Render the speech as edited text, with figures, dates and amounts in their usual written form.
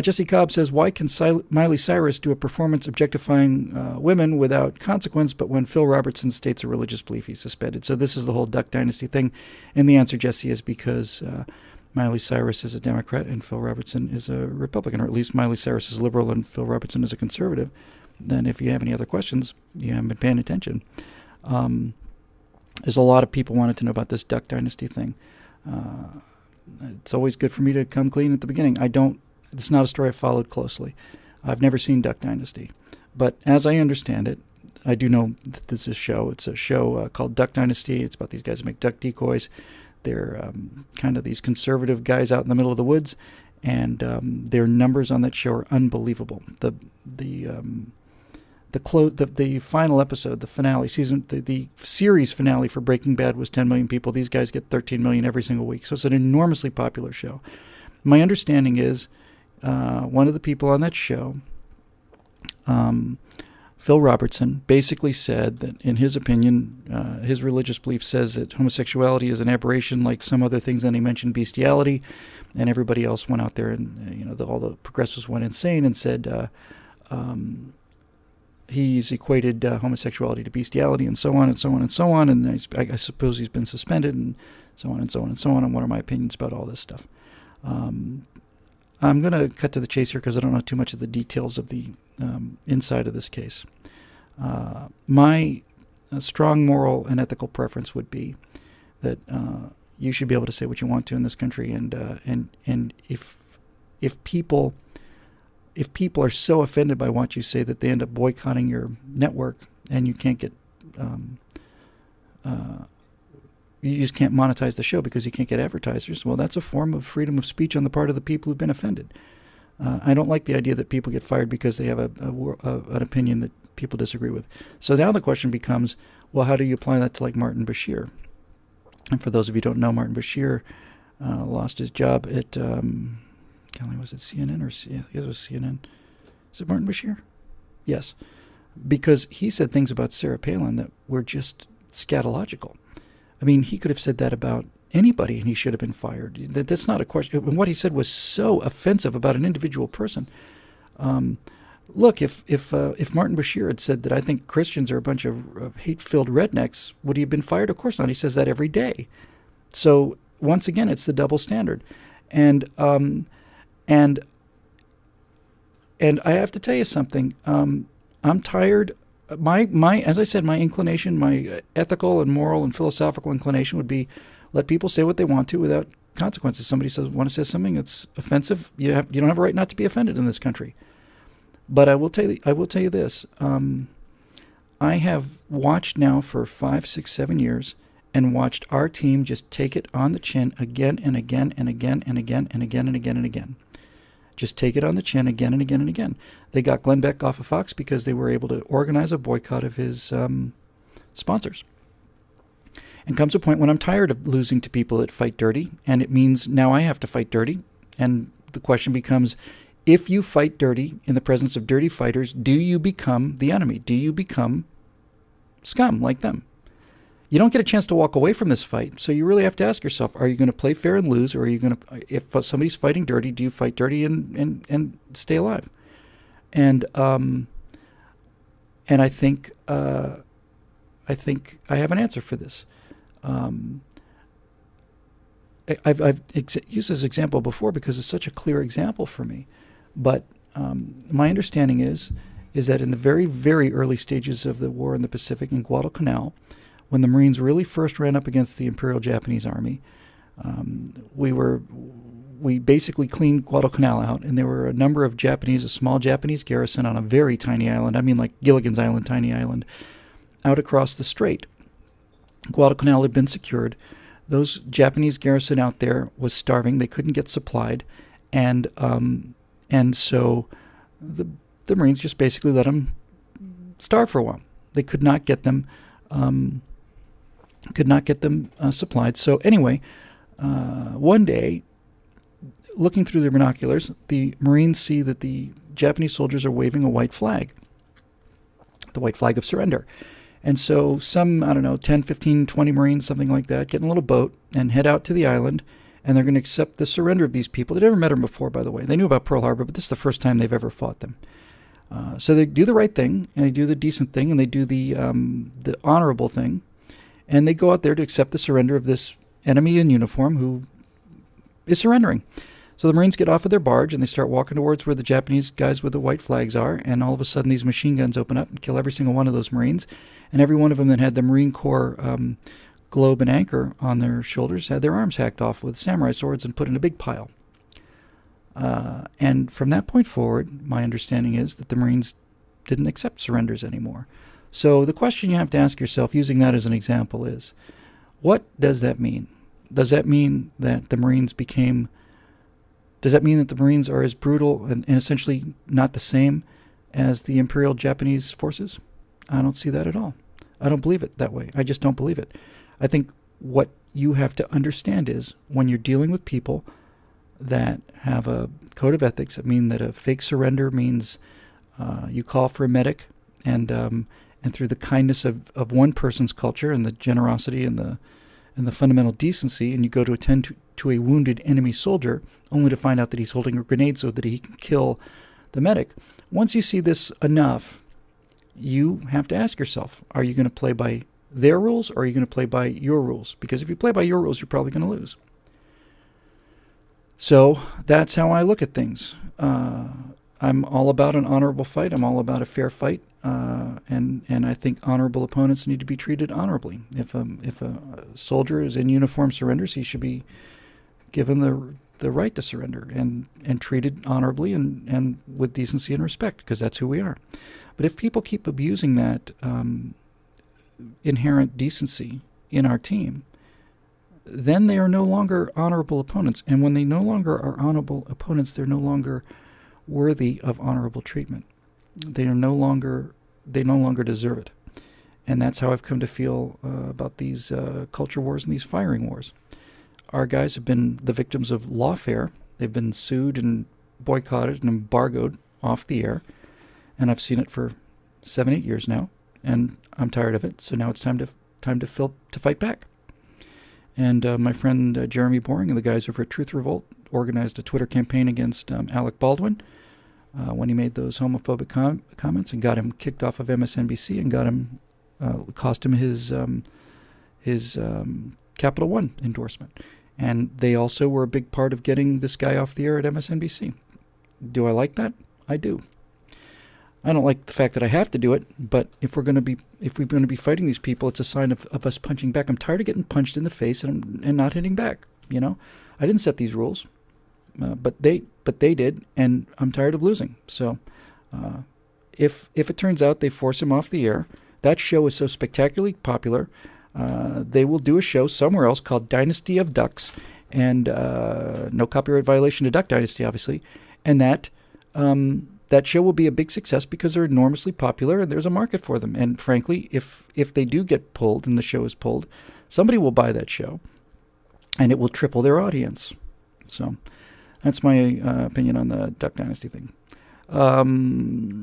Jesse Cobb says, why can Miley Cyrus do a performance objectifying women without consequence, but when Phil Robertson states a religious belief, he's suspended? So this is the whole Duck Dynasty thing. And the answer, Jesse, is because Miley Cyrus is a Democrat and Phil Robertson is a Republican, or at least Miley Cyrus is a liberal and Phil Robertson is a conservative. Then if you have any other questions, you haven't been paying attention. There's a lot of people wanted to know about this Duck Dynasty thing. It's always good for me to come clean at the beginning. It's not a story I followed closely. I've never seen Duck Dynasty. But as I understand it, I do know that this is a show. It's a show called Duck Dynasty. It's about these guys who make duck decoys. They're kind of these conservative guys out in the middle of the woods, and their numbers on that show are unbelievable. The final episode, the finale, the series finale for Breaking Bad was 10 million people. These guys get 13 million every single week. So it's an enormously popular show. My understanding is one of the people on that show, Phil Robertson, basically said that in his opinion, his religious belief says that homosexuality is an aberration like some other things, and he mentioned bestiality, and everybody else went out there and, all the progressives went insane and said he's equated homosexuality to bestiality and so on and so on and so on, and I suppose he's been suspended and so on and so on and so on, and what are my opinions about all this stuff. I'm going to cut to the chase here because I don't know too much of the details of the inside of this case. My strong moral and ethical preference would be that you should be able to say what you want to in this country, and if people are so offended by what you say that they end up boycotting your network and you can't get you just can't monetize the show because you can't get advertisers. Well, that's a form of freedom of speech on the part of the people who've been offended. I don't like the idea that people get fired because they have an opinion that people disagree with. So now the question becomes, well, how do you apply that to like Martin Bashir? And for those of you who don't know, Martin Bashir lost his job at, was it CNN or it was CNN? Is it Martin Bashir? Yes. Because he said things about Sarah Palin that were just scatological. I mean, he could have said that about anybody, and he should have been fired. That's not a question. What he said was so offensive about an individual person. Look, if Martin Bashir had said that I think Christians are a bunch of hate-filled rednecks, would he have been fired? Of course not. He says that every day. So once again, it's the double standard, and I have to tell you something. I'm tired. My as I said, my inclination, my ethical and moral and philosophical inclination would be let people say what they want to without consequences. Somebody wants to say something that's offensive, you don't have a right not to be offended in this country. But I will tell you this. I have watched now for 5, 6, 7 years and watched our team just take it on the chin again and again and again and again and again and again and again. Just take it on the chin again and again and again. They got Glenn Beck off of Fox because they were able to organize a boycott of his sponsors. And comes a point when I'm tired of losing to people that fight dirty, and it means now I have to fight dirty. And the question becomes, if you fight dirty in the presence of dirty fighters, do you become the enemy? Do you become scum like them? You don't get a chance to walk away from this fight, so you really have to ask yourself, are you going to play fair and lose, or are you going to, if somebody's fighting dirty, do you fight dirty and stay alive? And I think I have an answer for this. I've used this example before because it's such a clear example for me. But my understanding is that in the very, very early stages of the war in the Pacific in Guadalcanal, when the Marines really first ran up against the Imperial Japanese Army, we basically cleaned Guadalcanal out, and there were a small Japanese garrison on a very tiny island, I mean like Gilligan's Island, tiny island, out across the strait. Guadalcanal had been secured. Those Japanese garrison out there was starving. They couldn't get supplied, and so the Marines just basically let them starve for a while. They could not get them supplied. So anyway, one day, looking through their binoculars, the Marines see that the Japanese soldiers are waving a white flag, the white flag of surrender. And so some, 10, 15, 20 Marines, something like that, get in a little boat and head out to the island and they're going to accept the surrender of these people. They'd never met them before, by the way. They knew about Pearl Harbor, but this is the first time they've ever fought them. So they do the right thing, and they do the decent thing, and they do the honorable thing, and they go out there to accept the surrender of this enemy in uniform who is surrendering. So the Marines get off of their barge, and they start walking towards where the Japanese guys with the white flags are, and all of a sudden these machine guns open up and kill every single one of those Marines, and every one of them that had the Marine Corps globe and anchor on their shoulders had their arms hacked off with samurai swords and put in a big pile. And from that point forward, my understanding is that the Marines didn't accept surrenders anymore. So the question you have to ask yourself, using that as an example, is, what does that mean? Does that mean that the Marines are as brutal and essentially not the same as the Imperial Japanese forces? I don't see that at all. I don't believe it that way. I just don't believe it. I think what you have to understand is, when you're dealing with people that have a code of ethics that mean that a fake surrender means you call for a medic, and through the kindness of one person's culture and the generosity and the fundamental decency, and you go to attend to a wounded enemy soldier, only to find out that he's holding a grenade so that he can kill the medic. Once you see this enough, you have to ask yourself, are you going to play by their rules, or are you going to play by your rules? Because if you play by your rules, you're probably going to lose. So that's how I look at things. I'm all about an honorable fight. I'm all about a fair fight, and I think honorable opponents need to be treated honorably. If a soldier is in uniform surrenders, he should be given the right to surrender and treated honorably and with decency and respect, because that's who we are. But if people keep abusing that inherent decency in our team, then they are no longer honorable opponents. And when they no longer are honorable opponents, they're no longer worthy of honorable treatment. They no longer deserve it. And that's how I've come to feel about these culture wars and these firing wars. Our guys have been the victims of lawfare. They've been sued and boycotted and embargoed off the air. And I've seen it for 7-8 years now, and I'm tired of it. So now it's time to fight back. And my friend Jeremy Boring and the guys over at Truth Revolt organized a Twitter campaign against Alec Baldwin when he made those homophobic comments, and got him kicked off of MSNBC, and cost him his Capital One endorsement. And they also were a big part of getting this guy off the air at MSNBC. Do I like that? I do. I don't like the fact that I have to do it, but if we're going to be fighting these people, it's a sign of us punching back. I'm tired of getting punched in the face and not hitting back. You know, I didn't set these rules, but they did, and I'm tired of losing. So, if it turns out they force him off the air, that show is so spectacularly popular, they will do a show somewhere else called Dynasty of Ducks, and no copyright violation to Duck Dynasty, obviously, and that show will be a big success because they're enormously popular and there's a market for them. And frankly, if they do get pulled and the show is pulled, somebody will buy that show and it will triple their audience. So that's my opinion on the Duck Dynasty thing.